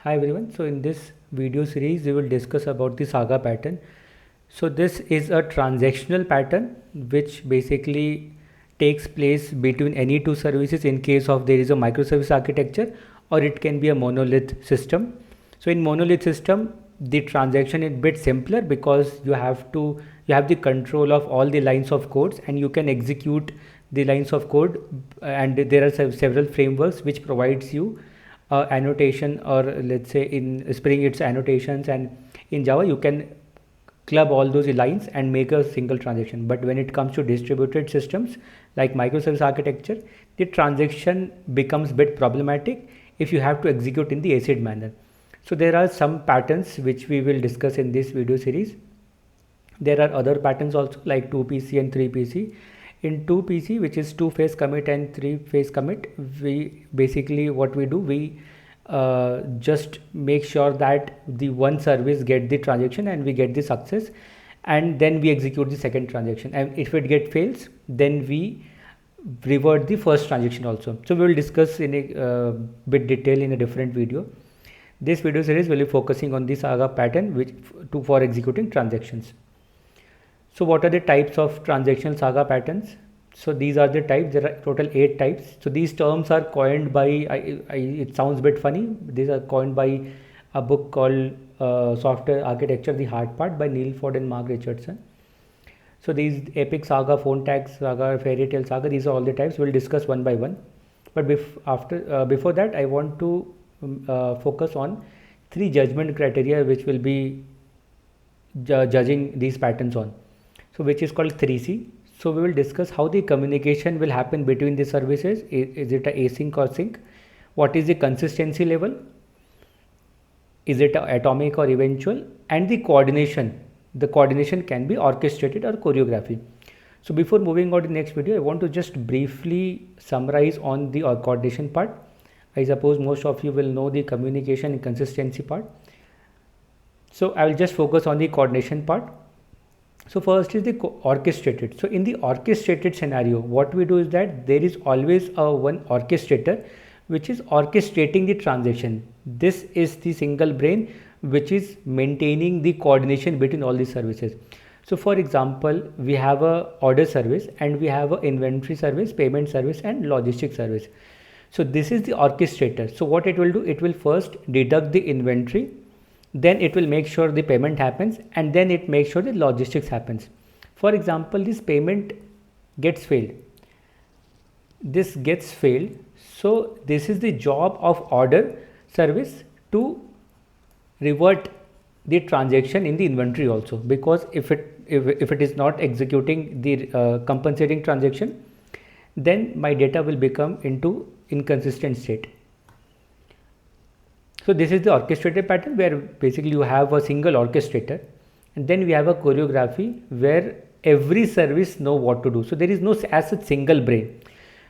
Hi everyone. So in this video series we will discuss about the Saga pattern. So this is a transactional pattern which basically takes place between any two services in case of there is a microservice architecture, or it can be a monolith system. So in monolith system the transaction is a bit simpler because you have the control of all the lines of codes and you can execute the lines of code, and there are several frameworks which provides you annotation, or let's say in Spring it's annotations, and in Java you can club all those lines and make a single transaction. But when it comes to distributed systems like microservice architecture, the transaction becomes bit problematic if you have to execute in the acid manner. So there are some patterns which we will discuss in this video series. There are other patterns also like 2PC and 3PC. In 2PC, which is two-phase commit and three-phase commit, we basically what we do, we just make sure that the one service get the transaction and we get the success, and then we execute the second transaction, and if it get fails then we revert the first transaction also. So we will discuss in a bit detail in a different video. This video series will be focusing on the Saga pattern for executing transactions. So what are the types of transactional Saga patterns? So these are the types. There are total 8 types. So these terms are coined by, it sounds a bit funny. These are coined by a book called Software Architecture, The Hard Part by Neil Ford and Mark Richardson. So these epic saga, phone tag saga, fairy tale saga, these are all the types. We'll discuss one by one. But before that, I want to focus on 3 judgment criteria which will be judging these patterns on. So which is called 3C. So we will discuss how the communication will happen between the services. Is it a async or sync? What is the consistency level? Is it atomic or eventual? And the coordination. The coordination can be orchestrated or choreography. So before moving on to the next video, I want to just briefly summarize on the coordination part. I suppose most of you will know the communication and consistency part. So I will just focus on the coordination part. So first is the orchestrated. So in the orchestrated scenario, what we do is that there is always one orchestrator which is orchestrating the transaction. This is the single brain which is maintaining the coordination between all these services. So for example, we have a order service and we have a inventory service, payment service, and logistics service. So this is the orchestrator. So what it will do, it will first deduct the inventory, then it will make sure the payment happens, and then it makes sure the logistics happens. For example, this payment gets failed. This gets failed. So this is the job of order service to revert the transaction in the inventory also, because if it is not executing the compensating transaction, then my data will become into inconsistent state. So this is the orchestrated pattern where basically you have a single orchestrator, and then we have a choreography where every service know what to do. So there is no as such single brain.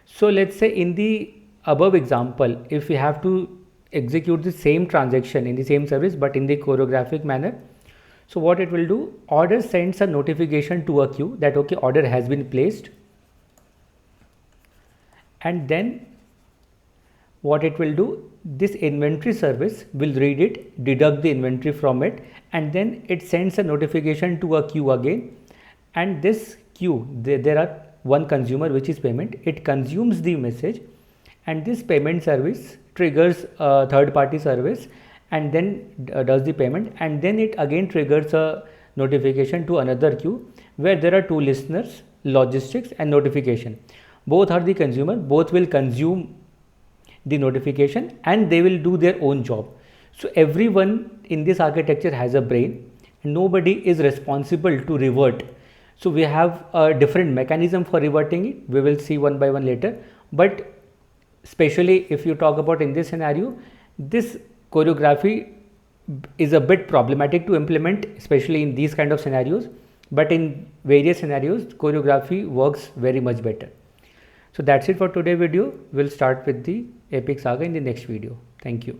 So let's say in the above example, if we have to execute the same transaction in the same service but in the choreographic manner, so what it will do, order sends a notification to a queue that okay, order has been placed, and then what it will do, this inventory service will read it, deduct the inventory from it, and then it sends a notification to a queue again, and this queue, there are one consumer which is payment, it consumes the message, and this payment service triggers a third party service and then does the payment, and then it again triggers a notification to another queue where there are 2 listeners, logistics and notification. Both are the consumer, both will consume the notification and they will do their own job. So everyone in this architecture has a brain, nobody is responsible to revert. So we have a different mechanism for reverting it, we will see one by one later. But especially if you talk about in this scenario, this choreography is a bit problematic to implement, especially in these kind of scenarios, but in various scenarios choreography works very much better. So that's it for today's video. We'll start with the epic saga in the next video. Thank you.